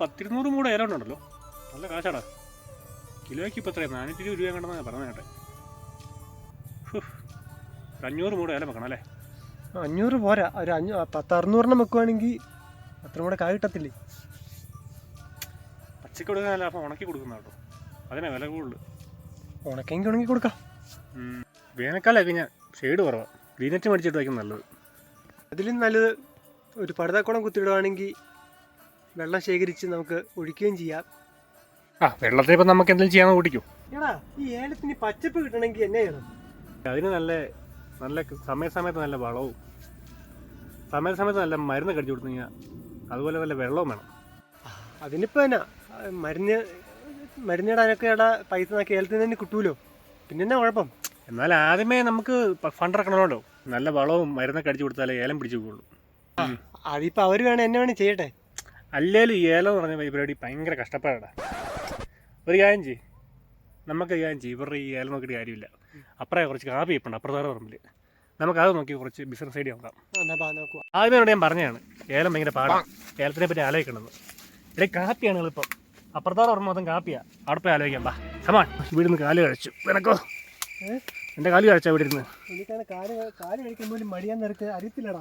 10-200 മൂട് ഏലം ഉണ്ടല്ലോ, നല്ല കാശാടാ. കിലോയ്ക്ക് ഇപ്പോൾ എത്രയാണ്? 420 രൂപ കണ്ടെന്നാണ് പറഞ്ഞത് കേട്ടെ. 500 മൂട് ഏലം വെക്കണം അല്ലേ? 500 പോരാ, ഒരു 1000-600 വെക്കുവാണെങ്കിൽ അത്ര കൂടെ കായ് കിട്ടത്തില്ലേ? പച്ചക്ക് കൊടുക്കാനല്ല, അപ്പം ഉണക്കി കൊടുക്കുന്ന കേട്ടോ, അതിനാ വില കൂടുതൽ. ഉണക്കെങ്കിൽ ഉണങ്ങി കൊടുക്കാം. വേനൽക്കാലമൊക്കെ ഞാൻ ഷെയ്ഡ് കുറവാണ്, ഗ്രീനെറ്റ് മേടിച്ചിട്ട് വയ്ക്കും നല്ലത്. അതിലും നല്ലത് ഒരു പടുതാക്കുളം കുത്തിയിടുവാണെങ്കിൽ വെള്ളം ശേഖരിച്ച് നമുക്ക് ഒഴിക്കുകയും ചെയ്യാം. വെള്ളത്തിൽ ഇപ്പം നമുക്ക് എന്തെങ്കിലും ചെയ്യാൻ കുടിക്കും. എടാ, ഈ ഏലത്തിന് പച്ചപ്പ് കിട്ടണമെങ്കിൽ എന്നാ ചെയ്യണം? അതിന് നല്ല സമയത്ത് നല്ല വളവും സമയത്ത് നല്ല മരുന്ന് കടിച്ചു കൊടുത്തു കഴിഞ്ഞാൽ അതുപോലെ നല്ല വെള്ളവും വേണം. അതിനിപ്പോൾ എന്നാ മരുന്നിടാനൊക്കെ പൈസ ഏലത്തിന് തന്നെ കിട്ടൂലോ, പിന്നെ എന്നാ കുഴപ്പം? എന്നാൽ ആദ്യമേ നമുക്ക് ഫണ്ട് ഇറക്കണമല്ലോ, നല്ല വളവും മരുന്നൊക്കെ അടിച്ചു കൊടുത്താലേ ഏലം പിടിച്ചു പോകുള്ളൂ. അതിപ്പോൾ അവർ വേണം, എന്നെ വേണം ചെയ്യട്ടെ. അല്ലേലും ഈ ഏലം എന്ന് പറഞ്ഞ പരിപാടി ഭയങ്കര കഷ്ടപ്പാടാണ്. ഒരു കാര്യം ഇവരുടെ ഈ ഏലം നോക്കിയിട്ട് കാര്യമില്ല. അപ്പുറം കുറച്ച് കാപ്പി ഇപ്പുണ്ട്, അപ്പുറത്തെ പറമ്പിൽ, നമുക്കത് നോക്കി കുറച്ച് ബിസിനസ് ഐഡിയ നോക്കാം. ആദ്യമേ ഞാൻ പറഞ്ഞതാണ് ഏലം ഭയങ്കര പാടാണ്, ഏലത്തിനെ പറ്റി ആലോചിക്കണമെന്ന്. ഇവിടെ കാപ്പിയാണ് എളുപ്പം, അപ്പുറത്തെ പറമ്പ് മൊത്തം കാപ്പിയാണ്, അവിടെ പോയി ആലോചിക്കാം. കമാൺ, ഇവിടെ നിന്ന് കാല് കഴിച്ചു നിനക്കോ? എൻ്റെ കാല് കഴിച്ചാൽ ഇവിടെ ഇരുന്ന് എനിക്കാണ് കാല് കഴിക്കാൻ പോലും മടിയാൻ നിനക്ക് അറിയത്തില്ലടാ.